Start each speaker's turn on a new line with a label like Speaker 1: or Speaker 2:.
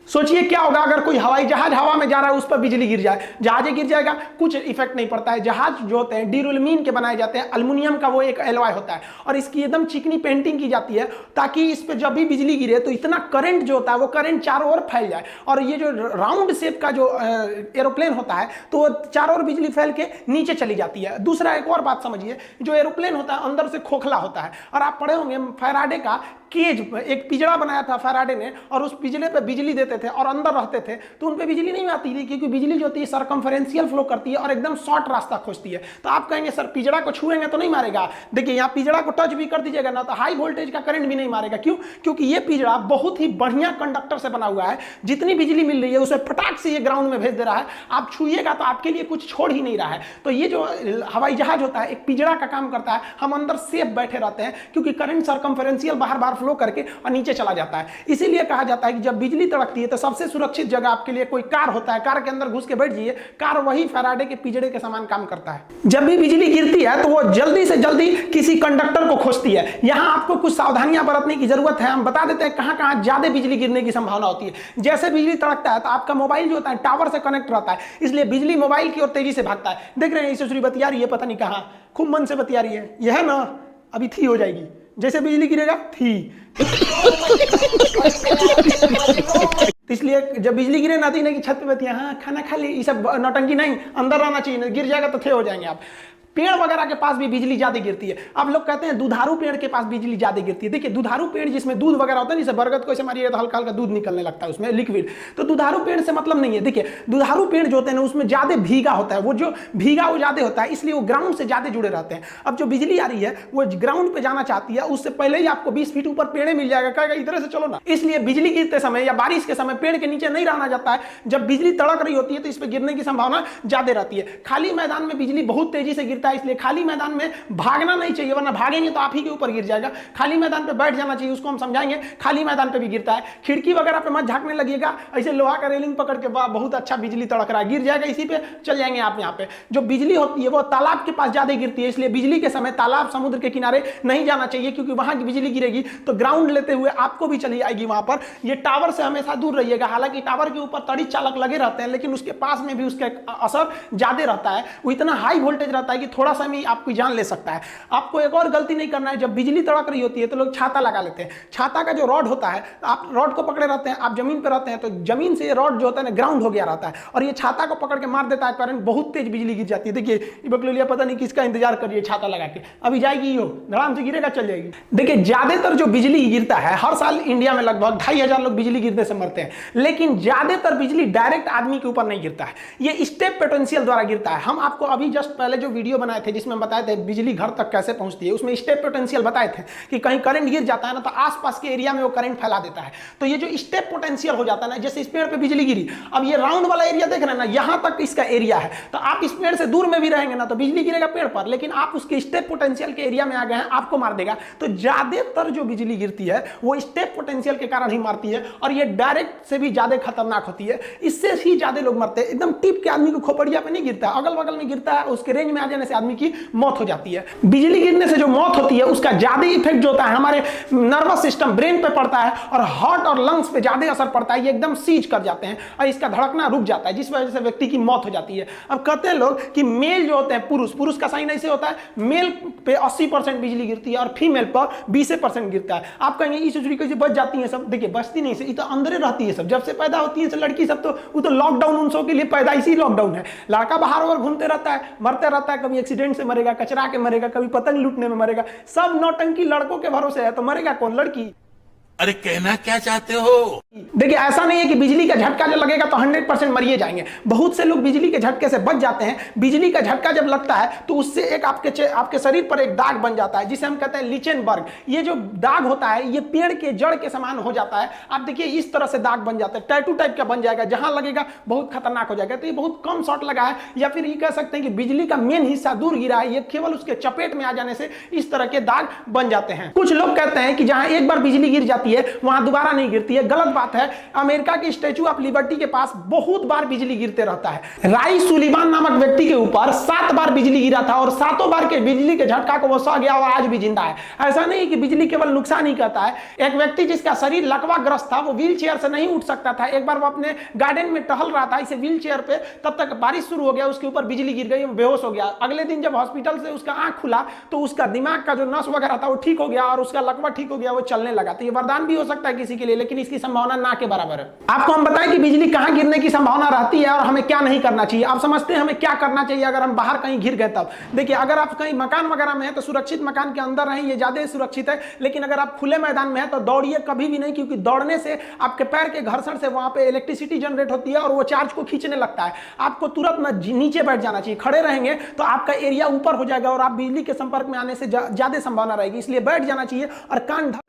Speaker 1: सोचिए क्या होगा अगर कोई हवाई जहाज हवा में जा रहा है, उस पर बिजली गिर जाए, जहाज गिर जाएगा, कुछ इफेक्ट नहीं पड़ता है। जहाज जो होते हैं ड्यूरेलमीन के बनाए जाते हैं, अल्युमिनियम का वो एक एलॉय होता है और इसकी एकदम चिकनी पेंटिंग की जाती है ताकि इस पर जब भी बिजली गिरे तो इतना करंट जो होता है वो करंट चारों ओर फैल जाए। और ये जो राउंड शेप का जो एरोप्लेन होता है तो वो चारों ओर बिजली फैल के नीचे चली जाती है। दूसरा एक और बात समझिए, जो एरोप्लेन होता है अंदर से खोखला होता है, और आप पढ़े होंगे फैराडे का केज, एक पिंजरा बनाया था फैराडे ने, और उस पिंजरे पे बिजली देते थे और अंदर रहते थे तो उन पे बिजली नहीं आती थी, क्योंकि बिजली जो होती है सरकमफेरेंशियल फ्लो करती है और एकदम शॉर्ट रास्ता खोजती है। तो आप कहेंगे सर पिंजरा को छुएंगे तो नहीं मारेगा। देखिए यहाँ पिंजरा को टच भी कर दीजिएगा ना तो हाई वोल्टेज का करंट भी नहीं मारेगा। क्यों? क्योंकि ये पिंजरा बहुत ही बढ़िया कंडक्टर से बना हुआ है, जितनी बिजली मिल रही है उसे फटाक से ये ग्राउंड में भेज दे रहा है। आप छुइएगा तो आपके लिए कुछ छोड़ ही नहीं रहा है। तो ये जो हवाई जहाज होता है एक पिंजरा का काम करता है, हम अंदर सेफ बैठे रहते हैं क्योंकि करंट सरकमफेरेंशियल बाहर बाहर फ्लो करके और नीचे चला जाता है। इसीलिए कहा जाता है कि जब बिजली तड़कती है तो सबसे सुरक्षित जगह आपके लिए कोई कार होता है, कार के अंदर घुस के बैठ जाइए, कार वही फैराडे के पिंजरे के समान काम करता है। जब भी बिजली गिरती है तो वो जल्दी से जल्दी किसी कंडक्टर को खोजती है। यहां आपको कुछ सावधानियां बरतने की जरूरत है। हम बता देते हैं कहां कहां ज्यादा बिजली गिरने की संभावना होती है। जैसे बिजली तड़कता है तो आपका मोबाइल जो होता है टावर से कनेक्ट रहता है, इसलिए बिजली मोबाइल की ओर तेजी से भागता है। देख रहे हैं ईश्वरी बतिया रही है, पता नहीं कहां खूब मन से बतिया रही है। यह है ना, अभी थी हो जाएगी, जैसे बिजली गिरेगा थी। इसलिए जब बिजली गिरे ना की छत पे बतिया, हाँ खाना खा ली, ये सब नौटंकी नहीं, अंदर रहना चाहिए, गिर जाएगा तो थे हो जाएंगे आप। पेड़ वगैरह के पास भी बिजली ज्यादा गिरती है। अब लोग कहते हैं दुधारू पेड़ के पास बिजली ज्यादा गिरती है। देखिए दुधारू पेड़ जिसमें दूध वगैरह होता है, जैसे बरगद को ऐसे मारिए तो हल्का हल्का दूध निकलने लगता है उसमें लिक्विड, तो दुधारू पेड़ से मतलब नहीं है। देखिए दुधारू पेड़ जो होते हैं उसमें ज्यादा भीगा होता है, वो जो भीगा वो ज्यादा होता है, इसलिए वो ग्राउंड से ज्यादा जुड़े रहते हैं। अब जो बिजली आ रही है वो ग्राउंड पे जाना चाहती है, उससे पहले ही आपको 20 फीट ऊपर पेड़ मिल जाएगा, कहेगा इधर से चलो ना। इसलिए बिजली गिरते समय या बारिश के समय पेड़ के नीचे नहीं रहना जाता है। जब बिजली तड़क रही होती है तो इस पर गिरने की संभावना ज्यादा रहती है। खाली मैदान में बिजली बहुत तेजी से गिरता है, इसलिए खाली मैदान में भागना नहीं चाहिए, वरना भागेंगे तो आप ही के ऊपर गिर जाएगा। खाली मैदान पे बैठ जाना चाहिए, उसको हम समझाएंगे। खाली मैदान पे भी गिरता है, खिड़की वगैरह पे मत झांकने लगिएगा, ऐसे लोहा का रेलिंग पकड़ के बहुत अच्छा बिजली तड़क रहा है, गिर जाएगा, इसी पे चल जाएंगे आप। यहाँ पे जो बिजली होती है वो तालाब के पास ज्यादा गिरती है, इसलिए बिजली के समय तालाब समुद्र के किनारे नहीं जाना चाहिए, क्योंकि वहां की बिजली गिरेगी तो ग्राउंड लेते हुए आपको भी चली आएगी वहां पर। ये टावर से हमेशा दूर रहिएगा। हालांकि टावर के ऊपर तड़ी चालक लगे रहते हैं, लेकिन उसके पास में भी उसका असर ज्यादा रहता है, वो इतना हाई वोल्टेज रहता है कि थोड़ा सा भी आपकी जान ले सकता है। आपको एक और गलती नहीं करना है, जब बिजली तड़क रही होती है तो लोग छाता लगा लेते हैं। छाता का जो रॉड होता है, आप रॉड को पकड़े रहते हैं, आप जमीन पर रहते हैं तो जमीन से ये रॉड जो होता है ना ग्राउंड हो गया रहता है, और ये छाता को पकड़ के मार देता है, करंट बहुत तेज बिजली गिर जाती है। देखिए बकलोलिया पता नहीं किसका इंतजार करिए, छाता लगा के अभी जाएगी, हो धड़ाम से गिरेगा चल जाएगी। देखिए ज्यादातर जो बिजली गिरता है, हर साल इंडिया में लगभग 2500 लोग बिजली गिरने से मरते हैं, लेकिन ज्यादातर बिजली डायरेक्ट आदमी के ऊपर नहीं गिरता है, ये स्टेप पोटेंशियल द्वारा गिरता है। हम आपको अभी जस्ट पहले जो वीडियो बनाए थे जिसमें बताए थे बिजली घर तक कैसे पहुंचती है, उसमें स्टेप पोटेंशियल बताए थे कि कहीं करंट गिर जाता है ना तो आसपास के एरिया में वो करंट फैला देता है। तो ये जो स्टेप पोटेंशियल हो जाता है ना, जैसे इस पेड़ पे बिजली गिरी, अब ये राउंड वाला एरिया देख रहे हैं ना, यहां तक इसका एरिया है, तो आप इस पेड़ से दूर में भी रहेंगे ना तो बिजली गिरेगा पेड़ पर, लेकिन आप उसके स्टेप पोटेंशियल के एरिया में आ गए हैं, आपको मार देगा। तो ज्यादातर जो बिजली गिरती है वो स्टेप पोटेंशियल के कारण ही मारती है, और ये डायरेक्ट से भी ज्यादा खतरनाक होती है, इससे ही ज्यादा लोग मरते हैं। एकदम टिप के आदमी को खोपड़िया पे नहीं गिरता, अगल बगल में गिरता है, उसके रेंज में आ जाने से आदमी की मौत हो जाती है। बिजली गिरने से जो मौत होती है उसका ज्यादा इफेक्ट जो होता है हमारे नर्वस सिस्टम ब्रेन पे पड़ता है, और हार्ट और लंग्स पे ज्यादा असर पड़ता है, ये एकदम सीज कर जाते हैं और इसका धड़कना रुक जाता है, जिस वजह से व्यक्ति की मौत हो जाती है। अब कहते हैं लोग कि मेल जो होते हैं, पुरुष का साइन ऐसे होता है, मेल पे 80% बिजली गिरती है और फीमेल पर 20% गिरता है। आप कहेंगे ये चोरी कैसे बच जाती है सब, देखिए बचती नहीं से, ये तो अंदर रहती है सब, जब से पैदा होती है लड़की सब, तो वो तो लॉकडाउन उन सब के लिए पैदाइशी लॉकडाउन है। लड़का बाहर और घूमते रहता है, मरते रहता है, कभी एक्सीडेंट से मरेगा, कचरा के मरेगा, कभी पतंग लूटने में मरेगा, सब नौटंकी लड़कों के भरोसे है, तो मरेगा कौन? लड़की।
Speaker 2: अरे कहना क्या चाहते हो?
Speaker 1: देखिए ऐसा नहीं है कि बिजली का झटका जब लगेगा तो 100% मरिए जाएंगे। बहुत से लोग बिजली के झटके से बच जाते हैं। बिजली का झटका जब लगता है तो उससे एक आपके शरीर पर एक दाग बन जाता है, जिसे हम कहते हैं लिचेनबर्ग। ये जो दाग होता है ये पेड़ के जड़ के समान हो जाता है। आप देखिए इस तरह से दाग बन जाता है, टैटू टाइप का बन जाएगा, जहां लगेगा बहुत खतरनाक हो जाएगा। तो ये बहुत कम शॉट लगा है, या फिर ये कह सकते हैं कि बिजली का मेन हिस्सा दूर गिरा है, ये केवल उसके चपेट में आ जाने से इस तरह के दाग बन जाते हैं। कुछ लोग कहते हैं कि जहां एक बार बिजली गिर जाती जाती है वहां दोबारा नहीं गिरती है, गलत बात है। अमेरिका की स्टैचू ऑफ लिबर्टी के पास बहुत बार बिजली गिरते रहता है। राई सुलिवान नामक व्यक्ति के ऊपर 7 बार बिजली गिरा था और 7 बार के बिजली के झटका को वो सह गया और आज भी जिंदा है। ऐसा नहीं कि बिजली केवल नुकसान ही करता है। एक व्यक्ति जिसका शरीर लकवाग्रस्त था, वो व्हील चेयर से नहीं उठ सकता था। एक बार वो अपने गार्डन में टहल रहा था इसे व्हील चेयर पे, तब तक बारिश शुरू हो गया, उसके ऊपर बिजली गिर गई, वो बेहोश हो गया। अगले दिन जब हॉस्पिटल से उसका आंख खुला तो उसका दिमाग का जो नस वगैरह था वो ठीक हो गया और उसका लकवा ठीक हो गया, वो चलने लगा। तो ये वरदान भी हो सकता है किसी के लिए, लेकिन इसकी संभावना ना के बराबर है। आपको हम बताएं कि बिजली कहां गिरने की संभावना रहती है और हमें क्या नहीं करना चाहिए। आप समझते हैं हमें क्या करना चाहिए अगर हम बाहर कहीं गिर गए तब। देखिए, अगर आप कहीं मकान वगैरह में है तो सुरक्षित मकान के अंदर रहें, ये ज्यादा सुरक्षित है। लेकिन अगर आप खुले मैदान में है तो दौड़िए कभी भी नहीं, क्योंकि दौड़ने से आपके पैर के घर्षण से वहां पे इलेक्ट्रिसिटी जनरेट होती है और वो चार्ज को खींचने लगता है। आपको तुरंत नीचे बैठ जाना चाहिए। खड़े रहेंगे तो आपका एरिया ऊपर हो जाएगा और आप बिजली के संपर्क में आने से ज्यादा संभावना रहेगी, इसलिए बैठ जाना चाहिए और कान ढक